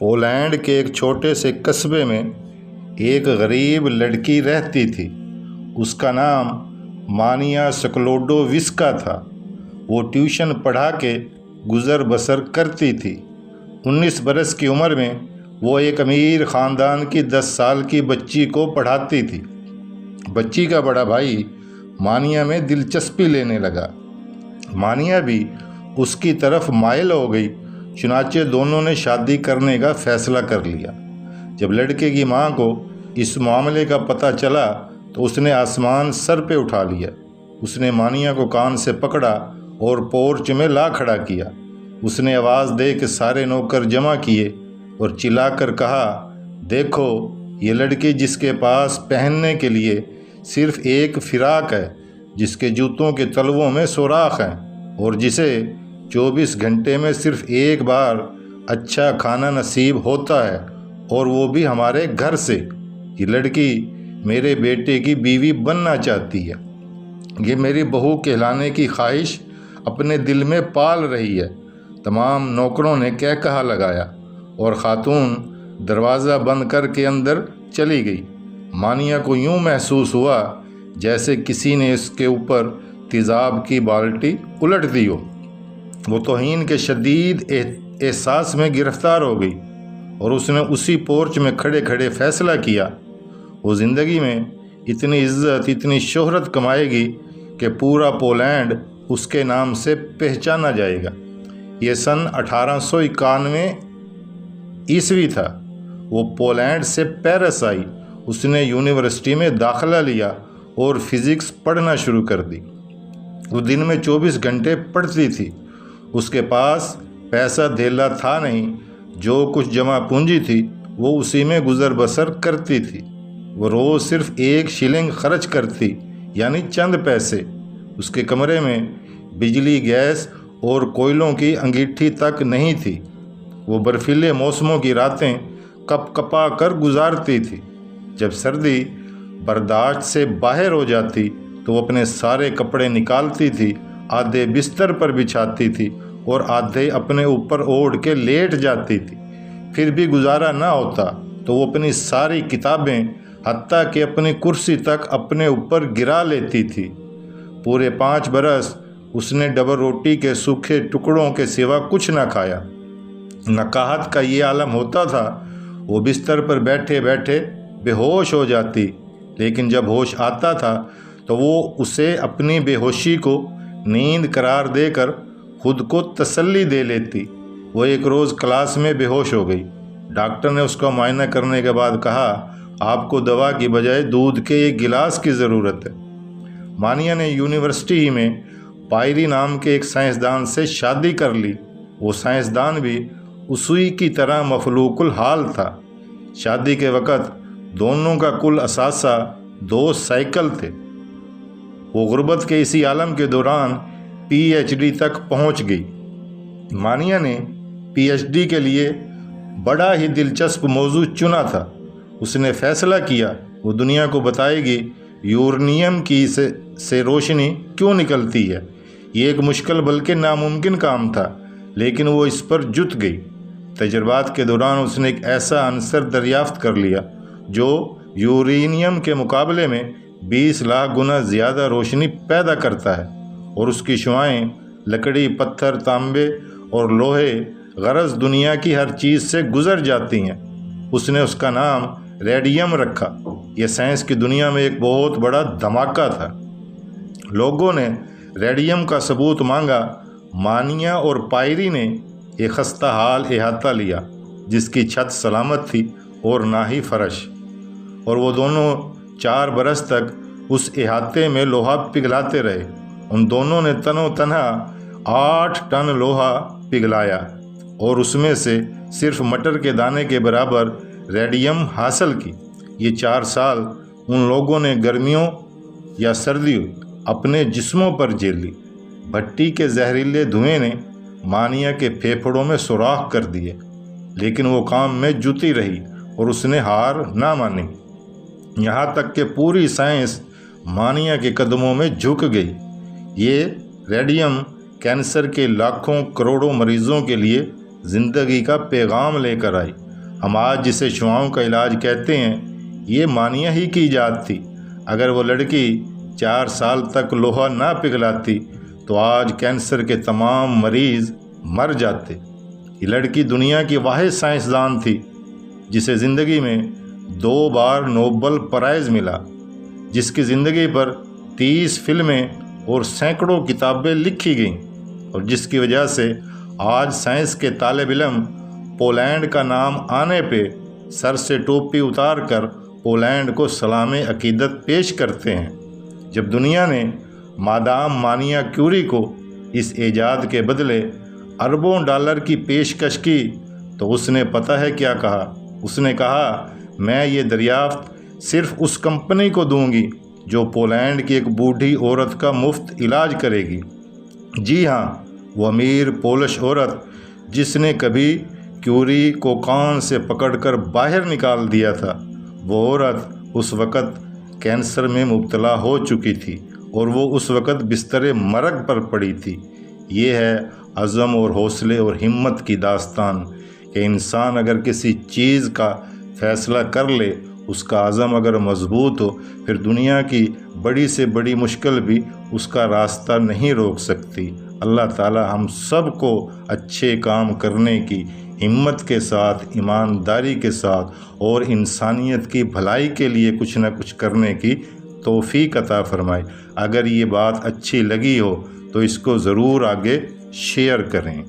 Poland کے ایک چھوٹے سے قصبے میں ایک غریب لڑکی رہتی تھی۔ اس کا نام مانیا سکلوڈووسکا تھا۔ وہ ٹیوشن پڑھا کے گزر بسر کرتی تھی۔ 19 برس کی عمر میں وہ ایک امیر خاندان کی 10 سال کی بچی کو پڑھاتی تھی۔ بچی کا بڑا بھائی مانیا میں دلچسپی لینے لگا۔ مانیا بھی اس کی طرف مائل ہو گئی، چنانچہ دونوں نے شادی کرنے کا فیصلہ کر لیا۔ جب لڑکے کی ماں کو اس معاملے کا پتہ چلا تو اس نے آسمان سر پہ اٹھا لیا۔ اس نے مانیا کو کان سے پکڑا اور پورچ میں لا کھڑا کیا۔ اس نے آواز دے کے سارے نوکر جمع کیے اور چلا کر کہا، دیکھو یہ لڑکی جس کے پاس پہننے کے لیے صرف ایک فراق ہے، جس کے جوتوں کے تلووں میں سوراخ ہیں اور جسے 24 گھنٹے میں صرف ایک بار اچھا کھانا نصیب ہوتا ہے، اور وہ بھی ہمارے گھر سے۔ یہ لڑکی میرے بیٹے کی بیوی بننا چاہتی ہے۔ یہ میری بہو کہلانے کی خواہش اپنے دل میں پال رہی ہے۔ تمام نوکروں نے کہا لگایا اور خاتون دروازہ بند کر کے اندر چلی گئی۔ مانیا کو یوں محسوس ہوا جیسے کسی نے اس کے اوپر تیزاب کی بالٹی الٹ دی ہو۔ وہ توہین کے شدید احساس میں گرفتار ہو گئی اور اس نے اسی پورچ میں کھڑے کھڑے فیصلہ کیا، وہ زندگی میں اتنی عزت، اتنی شہرت کمائے گی کہ پورا پولینڈ اس کے نام سے پہچانا جائے گا۔ یہ سن 1891 عیسوی تھا۔ وہ پولینڈ سے پیرس آئی۔ اس نے یونیورسٹی میں داخلہ لیا اور فزکس پڑھنا شروع کر دی۔ وہ دن میں 24 گھنٹے پڑھتی تھی۔ اس کے پاس پیسہ دھیلا تھا نہیں، جو کچھ جمع پونجی تھی وہ اسی میں گزر بسر کرتی تھی۔ وہ روز صرف 1 شلنگ خرچ کرتی، یعنی چند پیسے۔ اس کے کمرے میں بجلی، گیس اور کوئلوں کی انگیٹھی تک نہیں تھی۔ وہ برفیلے موسموں کی راتیں کپ کپا کر گزارتی تھی۔ جب سردی برداشت سے باہر ہو جاتی تو وہ اپنے سارے کپڑے نکالتی تھی، آدھے بستر پر بچھاتی تھی اور آدھے اپنے اوپر اوڑھ کے لیٹ جاتی تھی۔ پھر بھی گزارا نہ ہوتا تو وہ اپنی ساری کتابیں، حتیٰ کہ اپنی کرسی تک اپنے اوپر گرا لیتی تھی۔ پورے 5 برس اس نے ڈبل روٹی کے سوکھے ٹکڑوں کے سوا کچھ نہ کھایا۔ نقاہت کا یہ عالم ہوتا تھا۔ وہ بستر پر بیٹھے بیٹھے بے ہوش ہو جاتی، لیکن جب ہوش آتا تھا تو وہ اسے اپنی بے ہوشی کو نیند قرار دے کر خود کو تسلی دے لیتی۔ وہ ایک روز کلاس میں بے ہوش ہو گئی۔ ڈاکٹر نے اس کا معائنہ کرنے کے بعد کہا، آپ کو دوا کی بجائے دودھ کے 1 گلاس کی ضرورت ہے۔ مانیا نے یونیورسٹی ہی میں پائری نام کے ایک سائنسدان سے شادی کر لی۔ وہ سائنسدان بھی اسی کی طرح مفلوق الحال تھا۔ شادی کے وقت دونوں کا کل اثاثہ 2 سائیکل تھے۔ وہ غربت کے اسی عالم کے دوران PhD تک پہنچ گئی۔ مانیا نے PhD کے لیے بڑا ہی دلچسپ موضوع چنا تھا۔ اس نے فیصلہ کیا وہ دنیا کو بتائے گی یورینیم کی سے روشنی کیوں نکلتی ہے۔ یہ ایک مشکل بلکہ ناممکن کام تھا، لیکن وہ اس پر جت گئی۔ تجربات کے دوران اس نے ایک ایسا عنصر دریافت کر لیا جو یورینیم کے مقابلے میں 20 لاکھ گنا زیادہ روشنی پیدا کرتا ہے، اور اس کی شعاعیں لکڑی، پتھر، تانبے اور لوہے، غرض دنیا کی ہر چیز سے گزر جاتی ہیں۔ اس نے اس کا نام ریڈیم رکھا۔ یہ سائنس کی دنیا میں ایک بہت بڑا دھماکہ تھا۔ لوگوں نے ریڈیم کا ثبوت مانگا۔ مانیا اور پائری نے ایک خستہ حال احاطہ لیا جس کی چھت سلامت تھی اور نہ ہی فرش، اور وہ دونوں 4 برس تک اس احاطے میں لوہا پگھلاتے رہے۔ ان دونوں نے تنو تنہا 8 ٹن لوہا پگھلایا اور اس میں سے صرف مٹر کے دانے کے برابر ریڈیم حاصل کی۔ یہ 4 سال ان لوگوں نے گرمیوں یا سردیوں اپنے جسموں پر جھیل لی۔ بھٹی کے زہریلے دھوئیں نے مانیا کے پھیپھڑوں میں سوراخ کر دیے، لیکن وہ کام میں جتی رہی اور اس نے ہار نہ مانی، یہاں تک کہ پوری سائنس مانیا کے قدموں میں جھک گئی۔ یہ ریڈیم کینسر کے لاکھوں کروڑوں مریضوں کے لیے زندگی کا پیغام لے کر آئی۔ ہم آج جسے شعاؤں کا علاج کہتے ہیں یہ مانیہ ہی کی ایجاد تھی۔ اگر وہ لڑکی 4 سال تک لوہا نہ پگھلاتی تو آج کینسر کے تمام مریض مر جاتے۔ یہ لڑکی دنیا کی واحد سائنسدان تھی جسے زندگی میں 2 بار نوبل پرائز ملا، جس کی زندگی پر 30 فلمیں اور سینکڑوں کتابیں لکھی گئیں، اور جس کی وجہ سے آج سائنس کے طالب علم پولینڈ کا نام آنے پہ سر سے ٹوپی اتار کر پولینڈ کو سلام عقیدت پیش کرتے ہیں۔ جب دنیا نے مادام مانیہ کیوری کو اس ایجاد کے بدلے اربوں ڈالر کی پیشکش کی تو اس نے پتہ ہے کیا کہا؟ اس نے کہا میں یہ دریافت صرف اس کمپنی کو دوں گی جو پولینڈ کی ایک بوڑھی عورت کا مفت علاج کرے گی۔ جی ہاں، وہ امیر پولش عورت جس نے کبھی کیوری کو کان سے پکڑ کر باہر نکال دیا تھا، وہ عورت اس وقت کینسر میں مبتلا ہو چکی تھی اور وہ اس وقت بستر مرگ پر پڑی تھی۔ یہ ہے عزم اور حوصلے اور ہمت کی داستان کہ انسان اگر کسی چیز کا فیصلہ کر لے، اس کا عزم اگر مضبوط ہو، پھر دنیا کی بڑی سے بڑی مشکل بھی اس کا راستہ نہیں روک سکتی۔ اللہ تعالی ہم سب کو اچھے کام کرنے کی ہمت کے ساتھ، ایمانداری کے ساتھ اور انسانیت کی بھلائی کے لیے کچھ نہ کچھ کرنے کی توفیق عطا فرمائے۔ اگر یہ بات اچھی لگی ہو تو اس کو ضرور آگے شیئر کریں۔